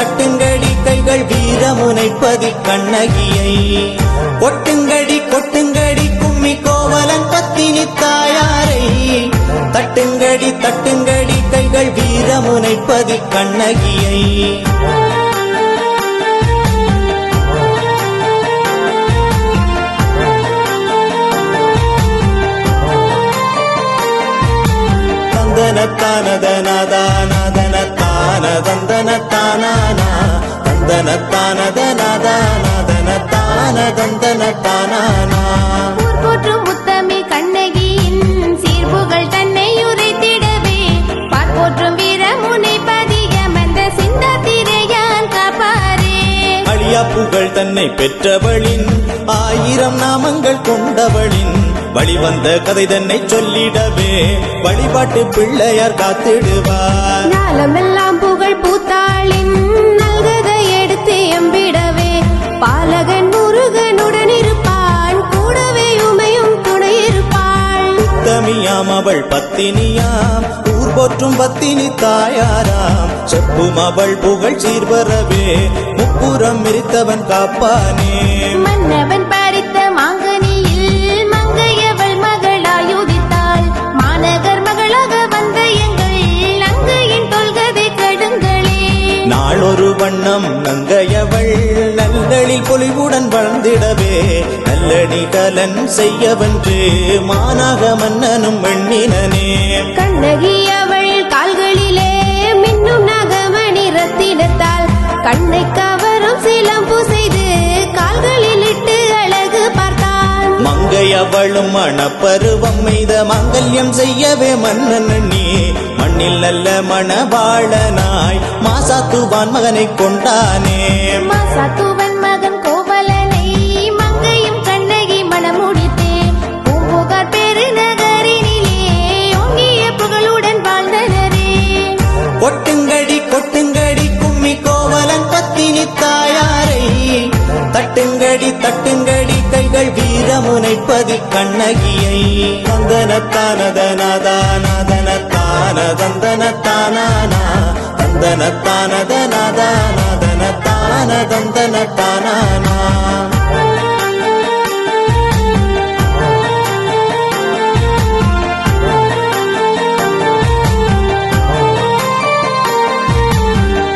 தட்டுங்கடி கைகள் வீரமுனைப்பதி கண்ணகியை கொட்டுங்கடி கொட்டுங்கடி கும்மி கோவலன் பத்தினி தாயாரை தட்டுங்கடி தட்டுங்கடி கைகள் வீரமுனைப்பதி கண்ணகியை தந்தனத்தானதனதானதனத்தானதந்தனத்தானா தந்தனத்தானதனதானதனத்தானதந்தனத்தானா போற்றும் முத்தமி கண்ணகியின் சீர்புகள் தன்னை உரைத்திடவே பார்ப்போற்றும் வீரமுனை பதியமந்த சிந்தாத்திரையான் காப்பாரே அழியா புகழ் தன்னை பெற்றவளின் 1000 நாமங்கள் கொண்டவளின் வழிவந்த கதை தன்னை சொல்லிடவே வழிபாட்டு பிள்ளையார் காத்திடுவார் நாளமெல்லாம் புகழ் பூத்தாளின் நல்கதை எடுத்து எம்பிடவே பாலகன் முருகனுடன் இருப்பான் கூடவே உமையும் துணை இருப்பாள் உத்தமியாம் அவள் பத்தினியாம் ஊர் போற்றும் பத்தினி தாயாராம் செப்பும் அவள் புகழ் சீர்வரவே முப்புறம் மிரித்தவன் காப்பானே மன்னவன் பறித்த மாங்கனியில் மங்கையவள் மகளாயுதித்தாள் மாநகர் மகளாக வந்த எங்கள் அங்கையின் தொல்கதை கடுங்களே நாளொரு வண்ணம் நங்கையவள் நல்லளில் பொலிவுடன் வளர்ந்திடவே நல்லடி கலன் செய்யவன்று மானாக மன்னனும் வெண்ணினனே கண்ணகி அவள் கால்களிலே மின்னும் நகமணி ரத்தினத்தால் கண்ணை கவரும் சிலம்பு செய்து கால்களில் இட்டு அழகு பார்த்தான் மங்கையவளும் மணப்பருவம் மீத மங்கல்யம் செய்யவே மன்னன் எண்ணி மண்ணில் நல்ல மணவாளனாய் மாசாத்துவான் மகனை கொண்டானே மாசாத்துவன் மகன் கோவலனை மங்கையும் கண்ணகி மணமுடித்தே பூம்புகார் பெருநகரினிலே ஓங்கிய புகழுடன் வாழ்ந்தனரே கொட்டுங்கடி கொட்டுங்கடி கும்மி கோவலன் பத்தினி தாயாரை தட்டுங்கடி தட்டுங்கடி கைகள் வீரமுனைப்பதி கண்ணகியை தந்தனத்தானதனதானதனத்தானதந்தனத்தானா தந்தனத்தானதனதானதனத்தானதந்தனத்தானா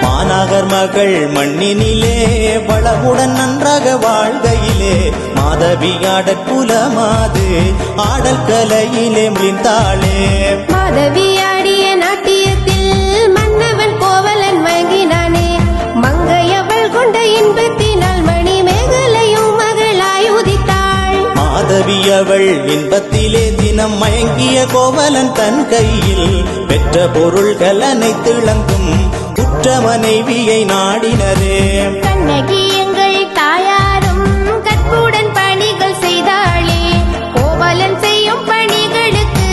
மாநகர் மகள் மண்ணினிலே வளமுடன் நன்றாக வாழ்கையிலே மாதவியாடற் குலமாது ஆடல் கலையிலே மிழ்ந்தாளே மாதவியாடிய நாட்டியத்தில் மன்னவன் கோவலன் மயங்கினானே மங்கையவள் கொண்ட இன்பத்தினால் மணி மேகலையும் மகளாய் உதித்தாள் மாதவியவள் இன்பத்திலே தினம் மயங்கிய கோவலன் தன் கையில் பெற்ற பொருள்கள் அனைத்து இழந்தும் குற்ற மனைவியை நாடினரே கண்ணகி எங்கள் தாயாரும் கற்புடன் பணிகள் செய்தாளே கோவலன் செய்யும் பணிகளுக்கு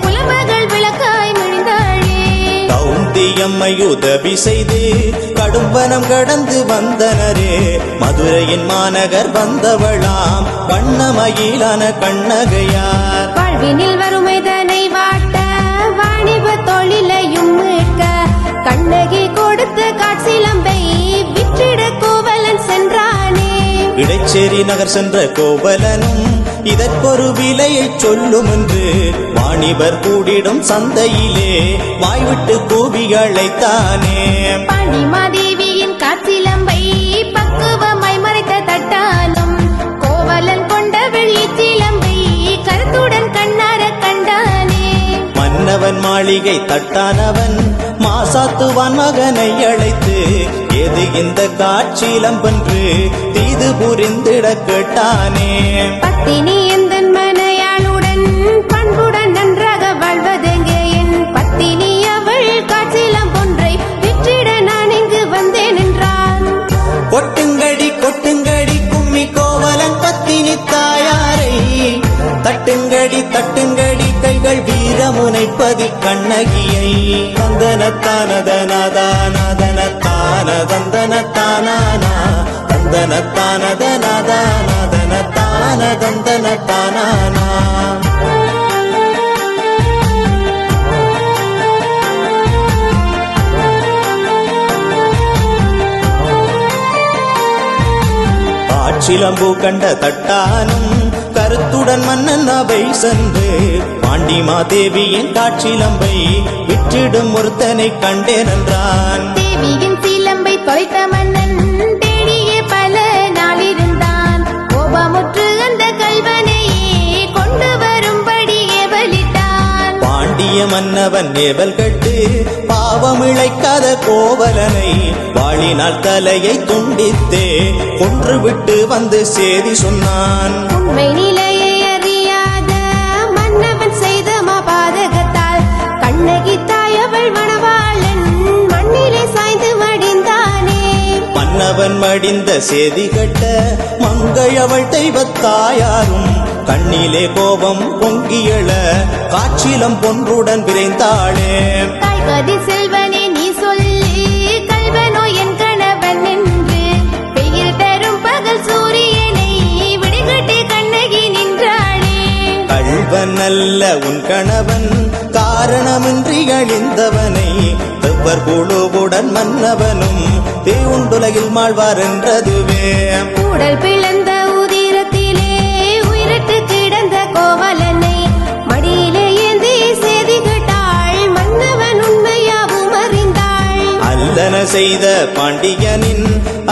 குலமகள் விளக்காய் மிழ்ந்தாளே கவுந்தியம்மை உதவி செய்து கடும்பனம் கடந்து வந்தனரே மதுரையின் மாநகர் வந்தவளாம் வண்ணமயிலான கண்ணகையார் வாழ்வினில் வறுமைதனை வாட்ட வாணிப தொழிலையும் மீட்க கண்ணகி கொடுத்த காட்சிலம்பை விற்றிட கோவலன் சென்றானே இடைச்சேரி நகர் சென்ற கோவலனும் இதற்கொரு விலையை சொல்லும் என்று வாணிபர் கூடிடும் சந்தையிலே வாய்விட்டு கூவி அழைத்தானே பாண்டிமாதேவியின் காட்சிலம்பை பக்குவமாய் மறைத்த தட்டானும் கோவலன் கொண்ட வெள்ளி சிலம்பை கருத்துடன் கண்ணார கண்டானே மன்னவன் மாளிகை தட்டானவன் மாசாத்துவான் மகனை அழைத்து எது இந்த காட்சிலம்பென்று தீது புரிந்திட கேட்டானே பத்தினி எந்தன் மனையாளுடன் பண்புடன் நன்றாக வாழ்வதெங்கே என் பத்தினி அவள் காட்சிலம்பொன்றை விற்றிட நான் இங்கு வந்தேன் என்றான் கொட்டுங்கடி கொட்டுங்கடி கும்மி கோவலன் பத்தினி தாயாரை தட்டுங்கடி தட்டுங்கடி கைகள் வீரமுனைப்பதி கண்ணகியை தந்தனத்தானதனதானதனத்தானதந்தனத்தானா தந்தனத்தானதனதானதனத்தானதந்தனத்தானா காற்றிலம்பு கண்ட தட்டானும் கருத்துடன் மன்னன் அவை சென்று பாண்டிமாதேவியின் காற்றிலம்பை விற்றிடும் ஒருத்தனை கண்டேன் என்றான். தேவியின் சிலம்பை தொலைத்த மன்னன் தேடிய பல நாளிருந்தான். கோபமுற்று அந்த கல்வனையே கொண்டு வரும்படி ஏவலிட்டான். பாண்டிய மன்னவன் ஏவல் கட்டு பாவம் இழைக்காத கோவலனை வாளினால் தலையை துண்டித்தே கொன்றுவிட்டு வந்து செய்தி சொன்னான். உண்மை நிலையை அறியாத மன்னவன் செய்த மாபாதகத்தால் கண்ணகி தாய் அவள் மணவாளன் மண்ணிலே சாய்ந்து மடிந்தானே. மன்னவன் மடிந்த செய்தி கட்ட மங்கை அவள் தெய்வத்தாயாரும் கண்ணிலே கோபம் பொங்கியள காற்றிலம் பொன்றுடன் விரைந்தாளே. தாய்கதி செல்வனே நீ சொல்லி கல்வனோ என் கணவன் என்று வெயில் தரும் பகல் சூரியனை விடுகட்டி கண்ணகி நின்றாளே. கள்வன் அல்ல உன் கணவன் காரணமின்றி அழிந்தவனை எவ்வர் குழுவுடன் மன்னவனும் தேவுண்டுலகில் மாழ்வார் என்றதுவே. உடல் பிளந்த உதிரத்திலே உயிரட்டு கிடந்த கோவலனை மடியிலே ஏந்தி செய்தி கேட்டாள். மன்னவன் உண்மையாவும் அறிந்தாள். அல்லன செய்த பாண்டியனின்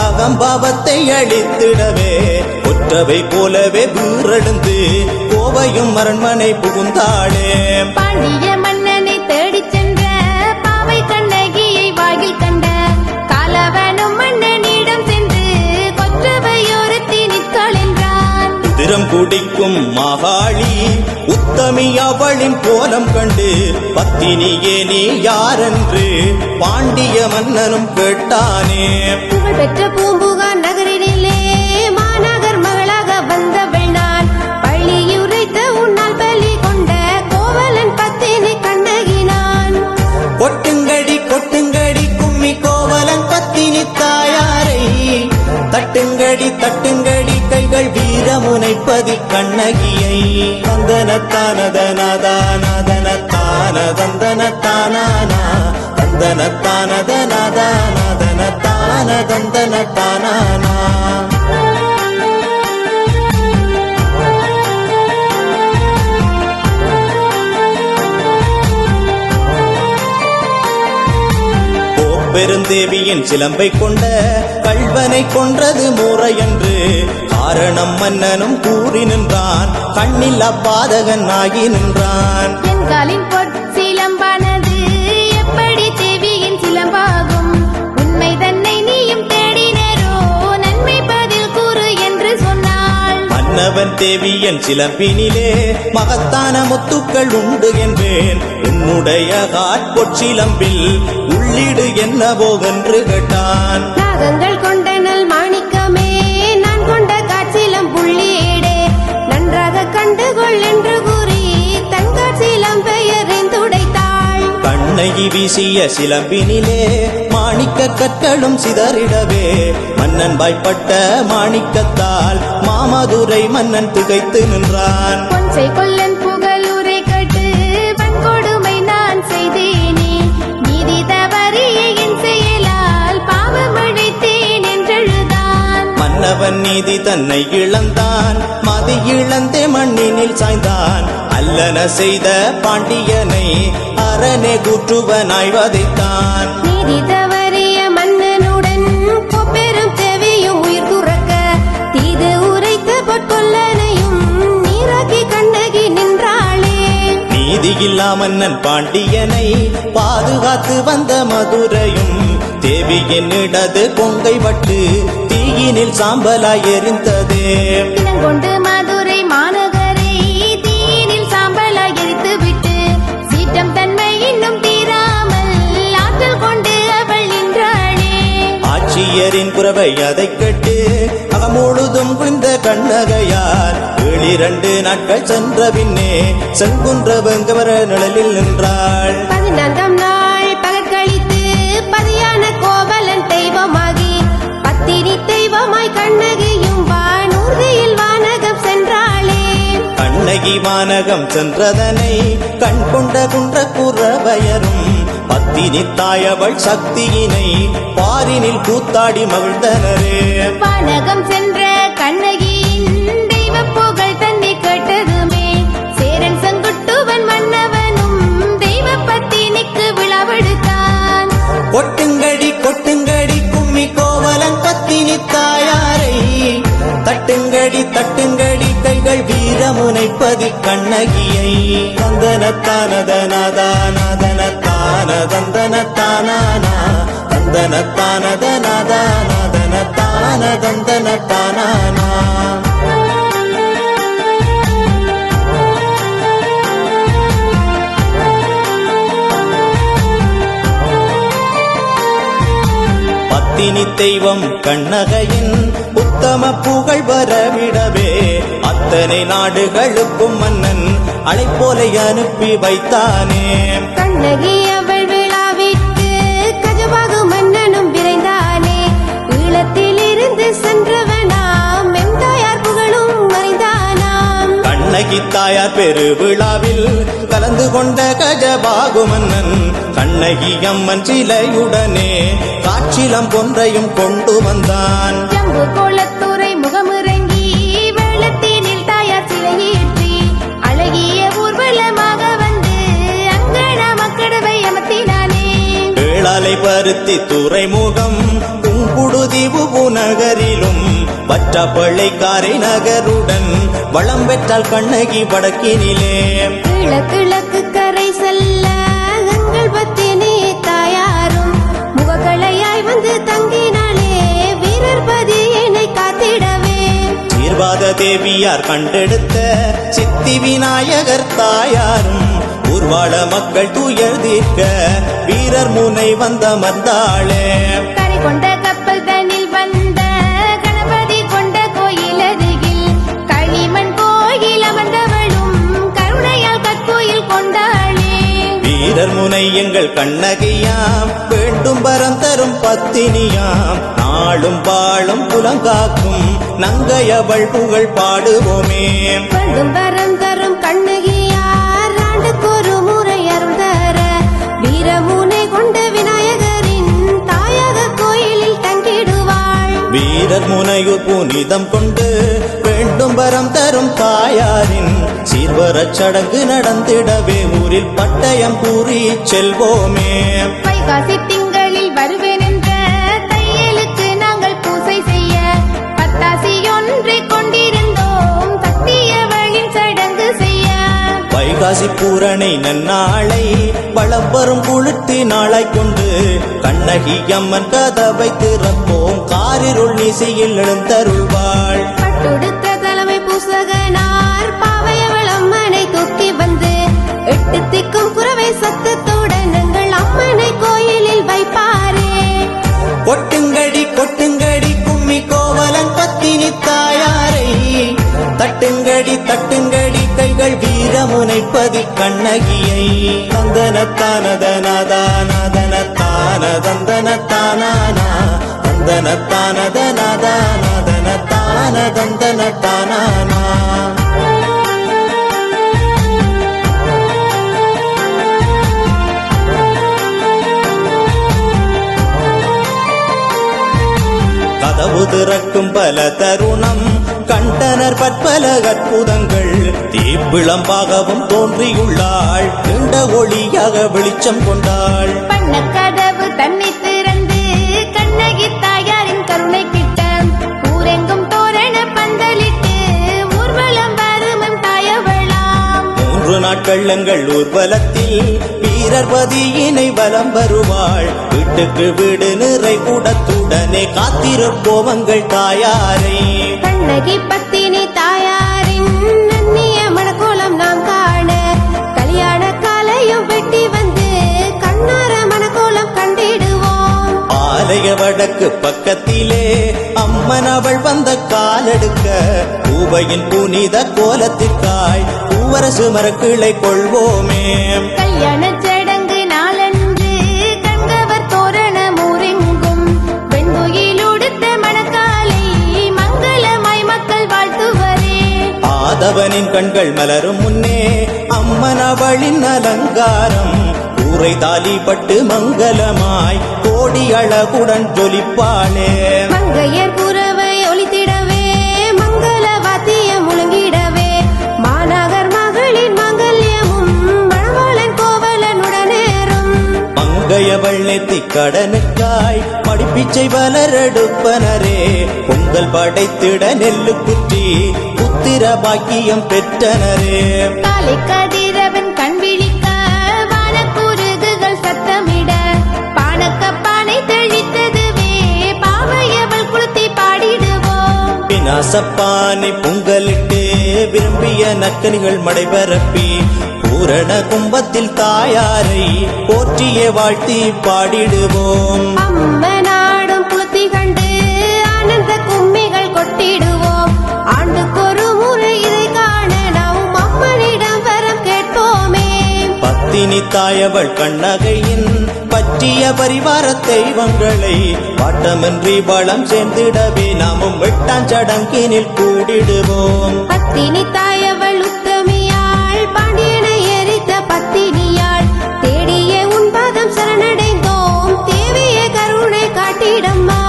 அகம்பாவத்தை அழித்திடவே ஒற்றவை போலவே வீரெழுந்து கோவையும் அரண்மனை புகுந்தாளே. பாண்டிய மன்னனை தேடிச் சென்ற பாவை கண்ணகியை வாயில் கண்ட காலவனும் மன்னனிடம் சென்று கொற்றவையோரத்தி நிற்காள் என்றான். உதிரம் குடிக்கும் மகாளி உத்தமி அவளின் கோலம் கண்டு பத்தினியே நீ யாரென்று பாண்டிய மன்னனும் கேட்டானே. புகழ் பெற்ற பூம்புகார் நகரினிலே மாநகர் மகளாக வந்தவள் நான். பள்ளியுரைத்த உன்னால் பலி கொண்ட கோவலன் பத்தினி கண்ணகி நான். கொட்டுங்கடி கொட்டுங்கடி கும்மி கோவலன் பத்தினி தாயாரை தட்டுங்கடி தட்டுங்கடி கைகள் வீரமுனைப்பதி கண்ணகியை. தந்தனத்தானதனதானதனத்தானதந்தனத்தானானா தந்தனத்தானதனதானதனத்தானதந்தனத்தானானா. பெருந்தேவியின் சிலம்பை கொண்ட கள்வனை கொன்றது முறையென்று காரணம் மன்னனும் கூறி நின்றான். கண்ணில் அப்பாதகன் ஆகி நின்றான். என் காலின் பொற்சிலம்பானது எப்படி தேவியின் சிலம்பாகும்? உண்மை தன்னை நீயும் தேடினரோ நன்மை பதில் கூறு என்று சொன்னாள். மன்னவன் தேவியின் சிலம்பினிலே மகத்தான முத்துக்கள் உண்டு என்பேன். உன்னுடைய காட்பொற்சிலம்பில் உள்ளீடு என்னவோ என்று கேட்டான். நாகங்கள் கொண்ட நல் மாணிக்கமே நான் கொண்ட காட்சிலம் புள்ளீடே நன்றாக கண்டுகொள் என்று கூறி தன் காட்சிலம் பெயரிந்துடைத்தாள். கண்ணகி வீசிய சிலம்பினிலே மாணிக்க கற்களும் சிதறிடவே மன்னன் வாய்ப்பட்ட மாணிக்கத்தால் மாமதுரை மன்னன் திகைத்து நின்றான். பொன்சை கொல்லன் புகழுரை கட்டு வன்கொடுமை நான் செய்தேனே. நீதி தவறிய என் செயலால் பாவம் அழைத்தேன் என்றெழுதான். மன்னவன் நீதி தன்னை இழந்தான். மதி இழந்தே மண்ணினில் சாய்ந்தான். அல்லன செய்த பாண்டியனை அரணே கூற்றுவனாய் வதைத்தான். நீதி தவறிய மன்னனுடன் கொப்பெரும் தேவியும் உயிர் துறக்க தீது உரைத்த பொற்கொல்லனையும் நீராக்கி கண்ணகி நின்றாளே. நீதியில்லா மன்னன் பாண்டியனை பாதுகாத்து வந்த மதுரையும் தேவியின் இடது கொங்கை பட்டு தீயினில் சாம்பலாய் எரிந்ததே. இனங்கொண்டு மதுரை மாநகரை தீயினில் சாம்பலாய் எரித்து விட்டு சீற்றம் தன்மை இன்னும் தீராமல் ஆற்றல் கொண்டு அவள் நின்றாளே. ஆட்சியரின் குரவை அதை கேட்டு அகமுழுதும் குந்த கண்ணகையார் 7 நாட்கள் சென்ற பின்னே செங்குன்ற வெங்கவர நிழலில் நின்றாள். 14ஆம் நாள் பகற்கழித்து பதியான கோவலன் தெய்வமாகி பத்தினி தெய்வமாய் கண்ணகியும் வானூர்தியில் வானகம் சென்றாளே. கண்ணகி வானகம் சென்றதனை கண் கொண்ட குன்ற குறவயரும் பத்தினி தாயவள் சக்தியினை பாரினில் கூத்தாடி மகிழ்ந்தனரே. வானகம் சென்ற கண்ண தட்டுங்கடி தட்டுங்கடி கைகள் வீரமுனைப்பதி கண்ணகியை தந்தனத்தானதனதானதனத்தானதந்தனத்தானானா தந்தனத்தானதனதானதனத்தானதந்தனத்தானானா பத்தினி தெய்வம் கண்ணகையின் உத்தம புகழ் வரவிடவே அத்தனை நாடுகளுக்கும் மன்னன் அழைப்போலை அனுப்பி வைத்தானே. கண்ணகி அவள் விழாவிற்கு கஜபாகு மன்னனும் விரைந்தானே. ஈழத்தில் இருந்து சென்றவனாம் எம்தாயார் புகழும் மறைந்தானாம். கண்ணகி தாயார் பெருவிழாவில் கலந்து கொண்ட கஜபாகு மன்னன் கண்ணகி அம்மன் சிலையுடனே காட்சிலம் கொன்றையும் கொண்டு வந்தான். ஜம்பு கோலத்துறை முகமிறங்கி வெள்ளத்தினில் தாயார் சிலையேற்றி அழகிய ஊர்வலமாக வந்து அங்கன மக்கடவை அமர்த்தினானே. வேளாலை பருத்தி துறைமுகம் புங்குடுதீவு நகரிலும் வற்றப்பள்ளை காரை நகருடன் வளம் பெற்றால் கண்ணகி வடக்கினிலே. கிழக்கு கரை செல்ல எங்கள் பத்தினி தாயாரும் முகக்களையாய் வந்து தங்கினாலே. வீரர் பதியினை காத்திடவே சீர்வாத தேவியார் கண்டெடுத்த சித்தி விநாயகர் தாயாரும் ஊர்வாழ மக்கள் துயர் தீர்க்க வீரர் முனை வந்தமர்ந்தாளே. கரை கொண்ட கப்பல் தனில் வந்த கணபதி கொண்ட கோயில் அருகில் களிமண் கோயில் அமர்ந்தவளும் கருணையால் கற்கோயில் கொண்டாளே. வீரர் முனை எங்கள் கண்ணகியாம் வேண்டும் வரம் தரும் பத்தினியாம் நாளும் வாழும் புலங்காக்கும் நங்கையவள் புகழ் பாடுவோமே. வேண்டும் வரம் தரும் கண்ணகியார் ஆண்டுக்கொரு முறை அருள் தர வீரமுனை கொண்ட விநாயகரின் தாயக கோயிலில் தங்கிடுவாள். வீரர் முனையூர் புனிதம் கொண்டு வேண்டும் வரம் தரும் தாயாரின் சீர்வரச் சடங்கு நடந்திடவே ஊரில் பட்டயம் கூறி செல்வோமே. வைகாசி திங்களில் வருவேன் என்ற தையலுக்கு நாங்கள் பூசை செய்ய பத்தாசி ஒன்றை கொண்டிருந்தோம் சத்தியவளின் சடங்கு செய்ய. வைகாசி பூரணை நன்னாளை வளம் வரும் குளிர்த்தி நாளாய் கொண்டு கண்ணகி அம்மன் கதவை திறப்போம் காரிருள் நிசையில் எழுந்தருள்வாள். பட்டுடுத்த தலைமை பூசகனார் பாவையவள் அம்மனை தூக்கி வந்து எட்டு திக்கும் குறவை சத்தத்துடன் எங்கள் அம்மனை கோயிலில் வைப்பாரே. கொட்டுங்கடி கொட்டுங்கடி கும்மி கோவலன் பத்தினி தாயாரை தட்டுங்கடி தட்டுங்கடி கைகள் வீரமுனைப்பதி கண்ணகியை தந்தனத்தானதனதானதனத்தானதந்தனத்தானானா தந்தனத்தானதனதானதனத்தானதந்தனத்தானானா. கதவு திறக்கும் பல தருணம் கண்டனர் பற்பல அற்புதங்கள் தீப்பிளம்பாகவும் தோன்றியுள்ளாள் நீண்ட ஒளியாக வெளிச்சம் கொண்டாள். பண்ண கதவு தன்னை திறந்து கண்ணகி தாயாரின் கருணை கிட்ட ஊரெங்கும் தோரண பந்தலிட்டு ஊர்வலம் வருமம் தாயவளாம். 3 நாட்கள் எங்கள் ஊர்வலத்தில் வீரர் பதியினை வலம் வருவாள். வீட்டுக்கு வீடு நிறை கூடத்துடனே காத்திருப்போவங்கள் தாயாரை. கண்ணகி பத்தினி தாயாரின் நன்னிய மணக்கோலம் நாம் காண கல்யாண காலையும் வெட்டி வந்து கண்ணார மணக்கோலம் கண்டிடுவோம். ஆலய வடக்கு பக்கத்திலே அம்மன் அவள் வந்த காலெடுக்க பூவையின் புனித கோலத்திற்காய் பூவரசு மரக்கிளை கொள்வோமே. கல்யாண சடங்கு நாளன்று கண்கவர் தோரண ஊரெங்கும் வெண்புயில் உடுத்த மணக்காலை மங்களமாய் மக்கள் வாழ்த்துவரே. ஆதவனின் கண்கள் மலரும் முன்னே அம்மன் அவளின் அலங்காரம் ஊரை தாலிப்பட்டு மங்களமாய் கோடி அழகுடன் ஜொலிப்பாளே. மங்கையர் குரவை ஒலித்திடவே மங்கள வாத்தியம் முழங்கிடவே மாநகர் மகளின் மங்கல்யமும் மணவாளன் கோவலனுடனேறும். மங்கையவள் நெத்தி கடனுக்காய் மடிப்பிச்சை வளரெடுப்பனரே பொங்க பொங்கல் படைத்திட நெல்லு குற்றி புத்திர பாக்கியம் பெற்றனரே. காலை கதிரவன் கண் விழிக்க வானக்குருகுகள் சத்தமிட பானக்கப்பானை தெளித்ததுவே பாவையவள் குளுத்தி பாடிடுவோம். விநாசப்பானை பொங்கலிட்டு விரும்பிய நக்கனிகள் மடைபரப்பி பூரண கும்பத்தில் தாயாரை போற்றிய வாழ்த்தி பாடிடுவோம். அம்மனாடும் குளுத்தி கண்டு ஆனந்த கும்மிகள் கொட்டிடுவோம். ஆண்டுக்கொரு முறை இதை காண நாம் அம்மனிடம் வரம் கேட்போமே. பத்தினி தாயவள் கண்ணகையின் பற்றிய பரிவார தெய்வங்களை பாட்டமின்றி வளம் சேர்ந்திடவே நாமும் வெட்டாஞ்சடங்கினில் கூடிடுவோம். பத்தினி தாயவள் உத்தமியாள் பாண்டியனை எரித்த பத்தினியாள் தேடிய உன் பாதம் சரணடைந்தோம். தேவிய கருணை காட்டிடம்மா.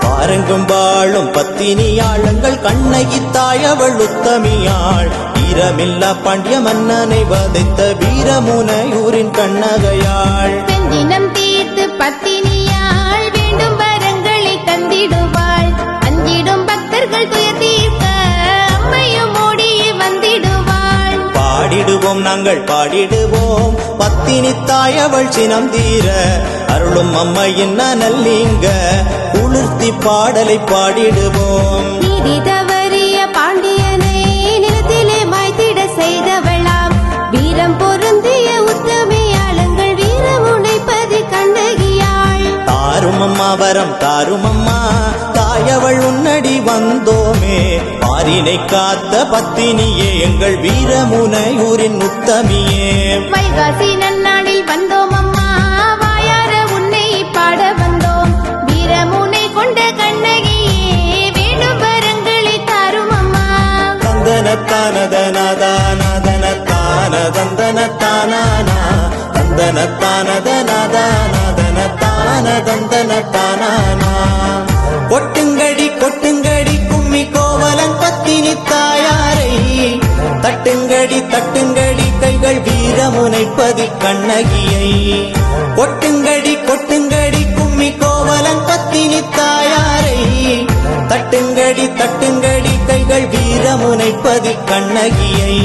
பாருங்கும் வாழும் பத்தினியாளங்கள் கண்ணகி தாயவள் உத்தமியாள் வீரமில்லா பாண்டிய மன்னனை வதைத்த வீரமுனையூரின் கண்ணகையாள். பெண்ணினம் தீர்த்து பத்தினியாள் வேண்டும் வரங்களை தந்திடுவாள். அஞ்சிடும் பக்தர்கள் துயர் தீர்க்க அம்மையும் ஓடி வந்திடுவாள். பாடிடுவோம் நாங்கள் பாடிடுவோம் பத்தினி தாயவள் சினம் தீர அருளும் அம்மையின் நல்லிங்க குளிர்த்தி பாடலை பாடிடுவோம். நீதி தவறிய பாண்டியனை நிலத்திலே மாய்த்திட செய்தவளாம் வீரம் பொருந்திய உத்தமியாளங்கள் வீரமுனைப்பதி கண்ணகியாள். தாரும் அம்மா வரம் தாரும் அம்மா தாயவள் உன்னடி வந்தோமே. பாரினை காத்த பத்தினியே எங்கள் வீரமுனையூரின் உத்தமியே. வைகாசி நன்னாளில் வந்தோம் அம்மா வாயார உன்னை பாட வந்தோம். வீரமுனை கொண்ட கண்ணகியே வேண்டும் வரங்களை தாரும் அம்மா. தந்தனத்தானதனதானதனத்தானதந்தனத்தானா தந்தனத்தானதனதானதனத்தானதந்தனத்தானா. கொட்டுங்கடி கொட்டுங்கடி கும்மி கோவலன் பத்தினி தாயாரை தட்டுங்கடி தட்டுங்கடி கைகள் வீரமுனைப்பதி கண்ணகியை. கொட்டுங்கடி கொட்டுங்கடி கும்மி கோவலன் பத்தினி தாயாரை தட்டுங்கடி தட்டுங்கடி கைகள் வீரமுனைப்பதி கண்ணகியை.